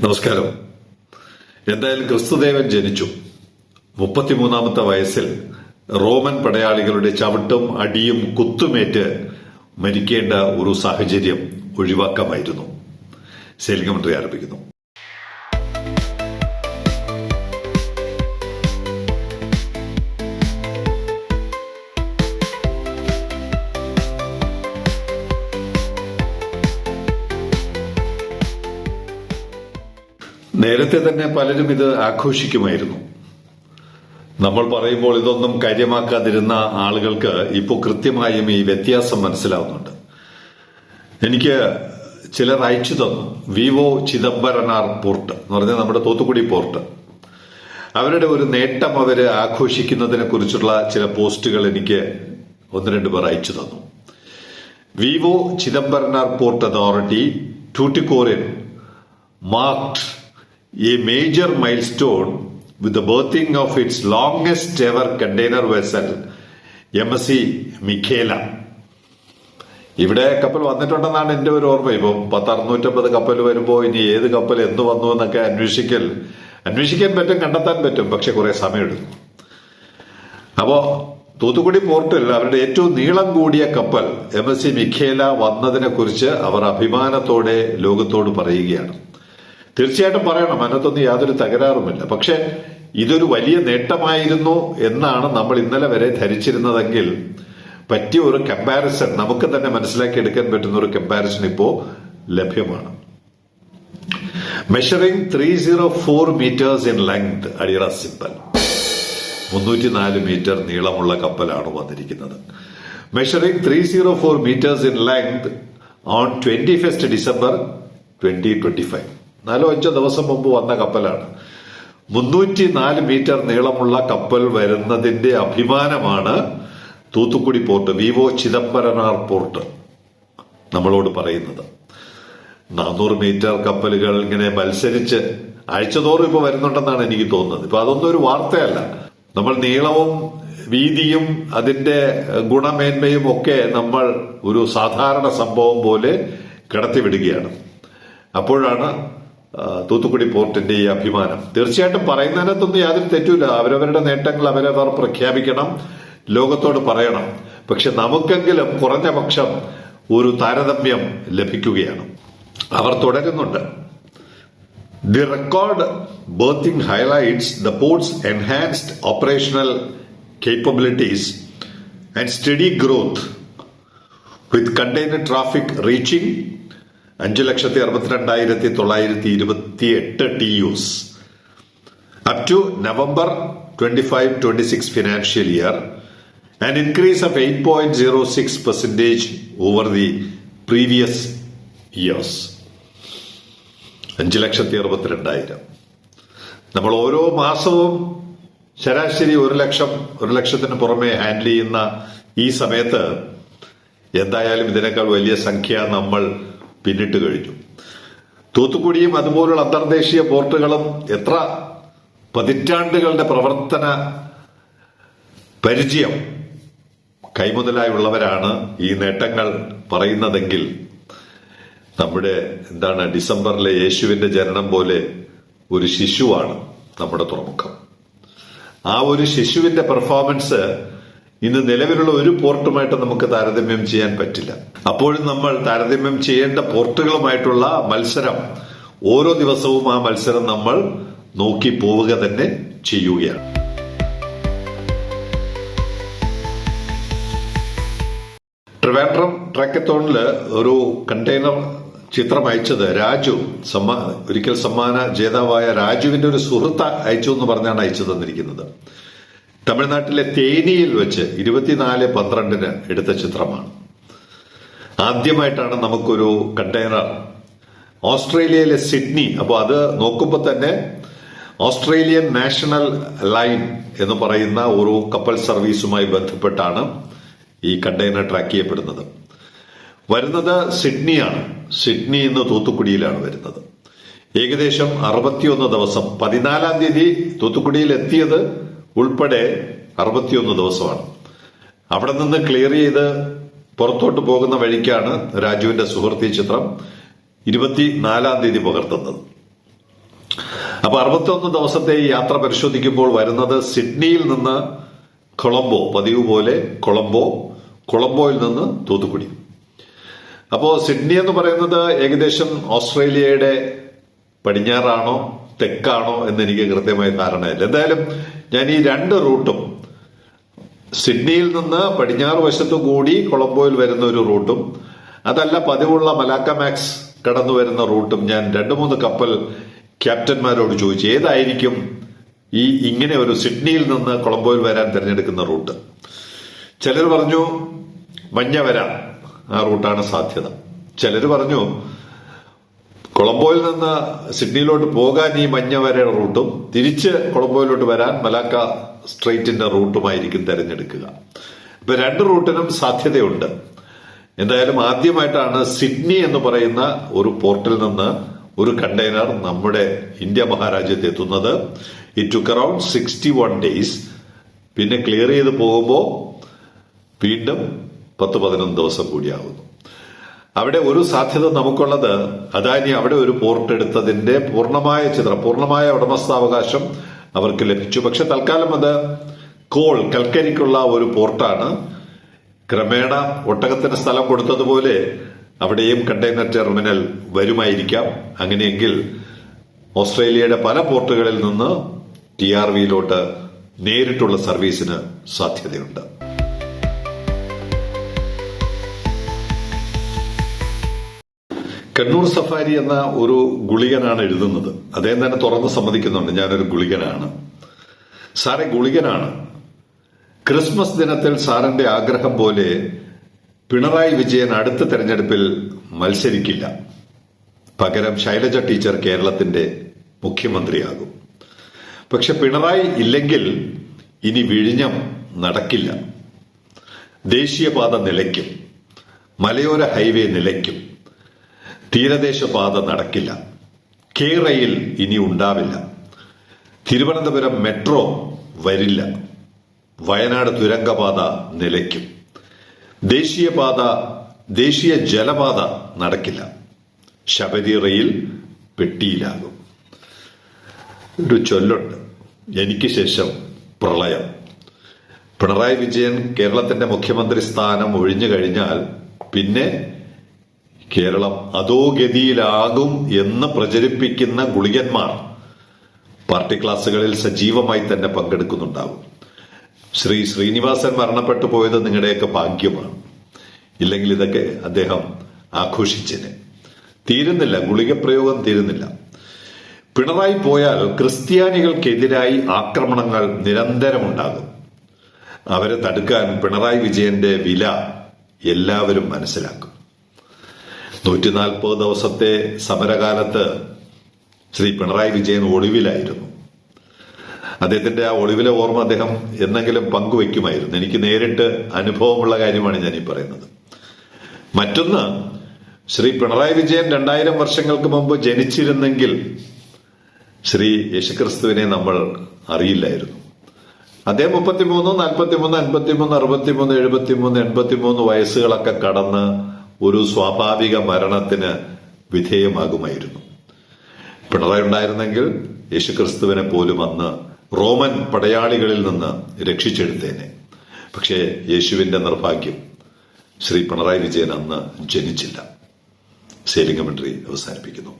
നമസ്കാരം. എന്തായാലും ക്രിസ്തുദേവൻ ജനിച്ചു. 33-ാമത്തെ വയസ്സിൽ റോമൻ പടയാളികളുടെ ചവിട്ടും അടിയും കുത്തുമേറ്റ് മരിക്കേണ്ട ഒരു സാഹചര്യം ഒഴിവാക്കാമായിരുന്നു. സെയിലിംഗ് കമന്ററി ആരംഭിക്കുന്നു. നേരത്തെ തന്നെ പലരും ഇത് ആഘോഷിക്കുമായിരുന്നു. നമ്മൾ പറയുമ്പോൾ ഇതൊന്നും കാര്യമാക്കാതിരുന്ന ആളുകൾക്ക് ഇപ്പോൾ കൃത്യമായും ഈ വ്യത്യാസം മനസ്സിലാവുന്നുണ്ട്. എനിക്ക് ചിലർ അയച്ചു തന്നു. വിവോ ചിദംബരനാർ പോർട്ട് എന്ന് പറഞ്ഞാൽ നമ്മുടെ തൂത്തുക്കുടി പോർട്ട്, അവരുടെ ഒരു നേട്ടം അവര് ആഘോഷിക്കുന്നതിനെ കുറിച്ചുള്ള ചില പോസ്റ്റുകൾ എനിക്ക് ഒന്ന് രണ്ട് പേർ അയച്ചു തന്നു. Vivo Chidambaranar port authority Tuticorin marked a major milestone with the berthing of its longest ever container vessel, MSC Michaela. ഇവിടെ കപ്പൽ വന്നിട്ടുണ്ടെന്നാണ് എന്റെ ഒരു ഓർമ്മ. ഇപ്പം 650 കപ്പൽ വരുമ്പോൾ ഇനി ഏത് കപ്പൽ എന്ന് വന്നു എന്നൊക്കെ അന്വേഷിക്കാൻ പറ്റും, കണ്ടെത്താൻ പറ്റും, പക്ഷെ കുറെ സമയമെടുക്കും. അപ്പോ തൂത്തുക്കുടി പോർട്ടിൽ അവരുടെ ഏറ്റവും നീളം കൂടിയ കപ്പൽ MSC മിഖേല വന്നതിനെ കുറിച്ച് അവർ അഭിമാനത്തോടെ ലോകത്തോട് പറയുകയാണ്. തീർച്ചയായിട്ടും പറയണം, അതിനകത്തൊന്നും യാതൊരു തകരാറുമില്ല. പക്ഷെ ഇതൊരു വലിയ നേട്ടമായിരുന്നു എന്നാണ് നമ്മൾ ഇന്നലെ വരെ ധരിച്ചിരുന്നതെങ്കിൽ പറ്റിയ ഒരു കമ്പാരിസൺ, നമുക്ക് തന്നെ മനസ്സിലാക്കിയെടുക്കാൻ പറ്റുന്ന ഒരു കമ്പാരിസൺ ഇപ്പോ ലഭ്യമാണ്. മെഷറിംഗ് 304 മീറ്റേഴ്സ് ഇൻ ലെങ്ത്, അടിയറ സിമ്പൽ. 304 മീറ്റർ നീളമുള്ള കപ്പലാണ് വന്നിരിക്കുന്നത്. Measuring 304 metres in length on 21 December 2025. 4-5 ദിവസം മുമ്പ് വന്ന കപ്പലാണ്. 304 മീറ്റർ നീളമുള്ള കപ്പൽ വരുന്നതിന്റെ അഭിമാനമാണ് Thoothukudi port, Vivo Chidambaranar port നമ്മളോട് പറയുന്നത്. 400 മീറ്റർ കപ്പലുകൾ ഇങ്ങനെ മത്സരിച്ച് ആഴ്ചതോറും ഇപ്പൊ വരുന്നുണ്ടെന്നാണ് എനിക്ക് തോന്നുന്നത്. ഇപ്പൊ അതൊന്നും ഒരു വാർത്തയല്ല. നമ്മൾ നീളവും വീതിയും അതിന്റെ ഗുണമേന്മയും ഒക്കെ നമ്മൾ ഒരു സാധാരണ സംഭവം പോലെ കടത്തിവിടുകയാണ്. അപ്പോഴാണ് തൂത്തുക്കുടി പോർട്ടിന്റെ ഈ അഭിമാനം. തീർച്ചയായിട്ടും പറയുന്നതിനകത്തൊന്നും യാതൊരു തെറ്റില്ല. അവരവരുടെ നേട്ടങ്ങൾ അവരവർ പ്രഖ്യാപിക്കണം, ലോകത്തോട് പറയണം. പക്ഷെ നമുക്കെങ്കിലും കുറഞ്ഞ പക്ഷം ഒരു താരതമ്യം ലഭിക്കുകയാണ്. അവർ തുടരുന്നുണ്ട്. The record berthing highlights the port's enhanced operational capabilities and steady growth, with container traffic reaching 5,62,928 TEUs up to November 25-26 financial year, an increase of 8.06% over the previous years. 5,62,000. നമ്മൾ ഓരോ മാസവും ശരാശരി 1,00,000 പുറമെ ഹാൻഡിൽ ചെയ്യുന്ന ഈ സമയത്ത് എന്തായാലും ഇതിനേക്കാൾ വലിയ സംഖ്യ നമ്മൾ പിന്നിട്ട് കഴിഞ്ഞു. തൂത്തുക്കുടിയും അതുപോലുള്ള അന്തർദേശീയ പോർട്ടുകളും എത്ര പതിറ്റാണ്ടുകളുടെ പ്രവർത്തന പരിചയം കൈമുതലായുള്ളവരാണ് ഈ നേട്ടങ്ങൾ പറയുന്നതെങ്കിൽ നമ്മുടെ ഡിസംബറിലെ യേശുവിന്റെ ജനനം പോലെ ഒരു ശിശുവാണ് നമ്മുടെ തുറമുഖം. ആ ഒരു ശിശുവിന്റെ പെർഫോമൻസ് ഇന്ന് നിലവിലുള്ള ഒരു പോർട്ടുമായിട്ട് നമുക്ക് താരതമ്യം ചെയ്യാൻ പറ്റില്ല. അപ്പോഴും നമ്മൾ താരതമ്യം ചെയ്യേണ്ട പോർട്ടുകളുമായിട്ടുള്ള മത്സരം, ഓരോ ദിവസവും ആ മത്സരം നമ്മൾ നോക്കി പോവുക തന്നെ ചെയ്യുകയാണ്. ട്രിവാൻഡ്രം ട്രാക്കത്തോണില് ഒരു കണ്ടെയ്നർ ചിത്രം അയച്ചത് രാജു, ഒരിക്കൽ സമ്മാന ജേതാവായ രാജുവിന്റെ ഒരു സുഹൃത്ത് അയച്ചു എന്ന് പറഞ്ഞാണ് അയച്ചു തന്നിരിക്കുന്നത്. തമിഴ്നാട്ടിലെ തേനിയിൽ വെച്ച് 24/12 എടുത്ത ചിത്രമാണ്. ആദ്യമായിട്ടാണ് നമുക്കൊരു കണ്ടെയ്നർ ഓസ്ട്രേലിയയിലെ സിഡ്നി, അപ്പോൾ അത് നോക്കുമ്പോൾ തന്നെ ഓസ്ട്രേലിയൻ നാഷണൽ ലൈൻ എന്ന് പറയുന്ന ഒരു കപ്പൽ സർവീസുമായി ബന്ധപ്പെട്ടാണ് ഈ കണ്ടെയ്നർ ട്രാക്ക് ചെയ്യപ്പെടുന്നത്. വരുന്നത് സിഡ്നിയാണ്. സിഡ്നി ഇന്ന് തൂത്തുക്കുടിയിലാണ് വരുന്നത്. ഏകദേശം 61 ദിവസം, 14-ാം തീയതി തൂത്തുക്കുടിയിൽ എത്തിയത് ഉൾപ്പെടെ 61 ദിവസമാണ്. അവിടെ നിന്ന് ക്ലിയർ ചെയ്ത് പുറത്തോട്ട് പോകുന്ന വഴിക്കാണ് രാജുവിന്റെ സുഹൃത്ത് ഈ ചിത്രം 24-ാം തീയതി പകർത്തുന്നത്. അപ്പൊ 61 ദിവസത്തെ ഈ യാത്ര പരിശോധിക്കുമ്പോൾ വരുന്നത് സിഡ്നിയിൽ നിന്ന് കൊളംബോ, പതിവ് പോലെ കൊളംബോയിൽ നിന്ന് തൂത്തുക്കുടി. അപ്പോ സിഡ്നി എന്ന് പറയുന്നത് ഏകദേശം ഓസ്ട്രേലിയയുടെ പടിഞ്ഞാറാണോ തെക്കാണോ എന്ന് എനിക്ക് കൃത്യമായി ധാരണയില്ല. എന്തായാലും ഞാൻ ഈ രണ്ട് റൂട്ടും, സിഡ്നിയിൽ നിന്ന് പടിഞ്ഞാറ് വശത്തു കൂടി കൊളംബോയിൽ വരുന്ന ഒരു റൂട്ടും അതല്ല പതിവുള്ള മലാക്ക മാക്സ് കടന്നു വരുന്ന റൂട്ടും, ഞാൻ 2-3 കപ്പൽ ക്യാപ്റ്റന്മാരോട് ചോദിച്ചു ഏതായിരിക്കും ഈ ഇങ്ങനെ ഒരു സിഡ്നിയിൽ നിന്ന് കൊളംബോയിൽ വരാൻ തിരഞ്ഞെടുക്കുന്ന റൂട്ട്. ചിലർ പറഞ്ഞു മഞ്ഞവര, ആ റൂട്ടാണ് സാധ്യത. ചിലർ പറഞ്ഞു കൊളംബോയിൽ നിന്ന് സിഡ്നിയിലോട്ട് പോകാൻ ഈ മഞ്ഞവര റൂട്ടും തിരിച്ച് കൊളംബോയിലോട്ട് വരാൻ മലാക്ക സ്ട്രെയിറ്റിന്റെ റൂട്ടുമായിരിക്കും തിരഞ്ഞെടുക്കുക. ഇപ്പൊ രണ്ട് റൂട്ടിനും സാധ്യതയുണ്ട്. എന്തായാലും ആദ്യമായിട്ടാണ് സിഡ്നി എന്ന് പറയുന്ന ഒരു പോർട്ടിൽ നിന്ന് ഒരു കണ്ടെയ്നർ നമ്മുടെ ഇന്ത്യ മഹാരാജ്യത്ത് എത്തുന്നത്. It took around 61 days. പിന്നെ ക്ലിയർ ചെയ്ത് പോകുമ്പോൾ വീണ്ടും 10-11 ദിവസം കൂടിയാകുന്നു. അവിടെ ഒരു സാധ്യത നമുക്കുള്ളത്, അദാനി അവിടെ ഒരു പോർട്ട് എടുത്തതിന്റെ പൂർണ്ണമായ ഉടമസ്ഥാവകാശം അവർക്ക് ലഭിച്ചു. പക്ഷെ തൽക്കാലം അത് കൽക്കരിക്കുള്ള ഒരു പോർട്ടാണ്. ക്രമേണ ഒട്ടകത്തിന് സ്ഥലം കൊടുത്തതുപോലെ അവിടെയും കണ്ടെയ്നർ ടെർമിനൽ വരുമായിരിക്കാം. അങ്ങനെയെങ്കിൽ ഓസ്ട്രേലിയയുടെ പല പോർട്ടുകളിൽ നിന്ന് TRVയിലോട്ട് നേരിട്ടുള്ള സർവീസിന് സാധ്യതയുണ്ട്. കണ്ണൂർ സഫാരി എന്ന ഒരു ഗുളികനാണ് എഴുതുന്നത്. അദ്ദേഹം തന്നെ തുറന്ന് സമ്മതിക്കുന്നുണ്ട്, ഞാനൊരു ഗുളികനാണ്. സാറെ ഗുളികനാണ്. ക്രിസ്മസ് ദിനത്തിൽ സാറിന്റെ ആഗ്രഹം പോലെ പിണറായി വിജയൻ അടുത്ത തെരഞ്ഞെടുപ്പിൽ മത്സരിക്കില്ല. പകരം ശൈലജ ടീച്ചർ കേരളത്തിന്റെ മുഖ്യമന്ത്രിയാകും. പക്ഷെ പിണറായി ഇല്ലെങ്കിൽ ഇനി വിഴിഞ്ഞം നടക്കില്ല. ദേശീയപാത നിലയ്ക്കും, മലയോര ഹൈവേ നിലയ്ക്കും, തീരദേശപാത നടക്കില്ല, റെയിൽ ഇനി ഉണ്ടാവില്ല, തിരുവനന്തപുരം മെട്രോ വരില്ല, വയനാട് തുരങ്കപാത നിലയ്ക്കും, ദേശീയ ജലപാത നടക്കില്ല, ശബരി റെയിൽ പെട്ടിയിലാകും. ഒരു ചൊല്ലുണ്ട്, എനിക്ക് ശേഷം പ്രളയം. പിണറായി വിജയൻ കേരളത്തിന്റെ മുഖ്യമന്ത്രി സ്ഥാനം ഒഴിഞ്ഞു കഴിഞ്ഞാൽ പിന്നെ കേരളം അധോഗതിയിലാകും എന്ന് പ്രചരിപ്പിക്കുന്ന ഗുളികന്മാർ പാർട്ടി ക്ലാസുകളിൽ സജീവമായി തന്നെ പങ്കെടുക്കുന്നുണ്ടാവും. ശ്രീ ശ്രീനിവാസൻ മരണപ്പെട്ടു പോയത് നിങ്ങളുടെയൊക്കെ ഭാഗ്യമാണ്. ഇല്ലെങ്കിൽ ഇതൊക്കെ അദ്ദേഹം ആഘോഷിച്ചേനെ. തീരുന്നില്ല, ഗുളികപ്രയോഗം തീരുന്നില്ല. പിണറായി പോയാൽ ക്രിസ്ത്യാനികൾക്കെതിരായി ആക്രമണങ്ങൾ നിരന്തരമുണ്ടാകും. അവരെ തടുക്കാൻ പിണറായി വിജയന്റെ വില എല്ലാവരും മനസ്സിലാക്കും. 140 ദിവസത്തെ സമരകാലത്ത് ശ്രീ പിണറായി വിജയൻ ഒളിവിലായിരുന്നു. അദ്ദേഹത്തിന്റെ ആ ഒളിവിലെ ഓർമ്മ അദ്ദേഹം എന്നെങ്കിലും പങ്കുവയ്ക്കുമായിരുന്നു. എനിക്ക് നേരിട്ട് അനുഭവമുള്ള കാര്യമാണ് ഞാൻ ഈ പറയുന്നത്. മറ്റൊന്ന്, ശ്രീ പിണറായി വിജയൻ 2000 വർഷങ്ങൾക്ക് മുമ്പ് ജനിച്ചിരുന്നെങ്കിൽ ശ്രീ യേശുക്രിസ്തുവിനെ നമ്മൾ അറിയില്ലായിരുന്നു. അദ്ദേഹം 33, 43, 53, 63, 73, 83 വയസ്സുകളൊക്കെ കടന്ന് ഒരു സ്വാഭാവിക മരണത്തിന് വിധേയമാകുമായിരുന്നു. പിണറായി ഉണ്ടായിരുന്നെങ്കിൽ യേശുക്രിസ്തുവിനെ പോലും അന്ന് റോമൻ പടയാളികളിൽ നിന്ന് രക്ഷിച്ചെടുത്തേനെ. പക്ഷേ യേശുവിന്റെ നിർഭാഗ്യം, ശ്രീ പിണറായി വിജയൻ അന്ന് ജനിച്ചില്ല. സെയിലിംഗ് കമന്ററി അവസാനിപ്പിക്കുന്നു.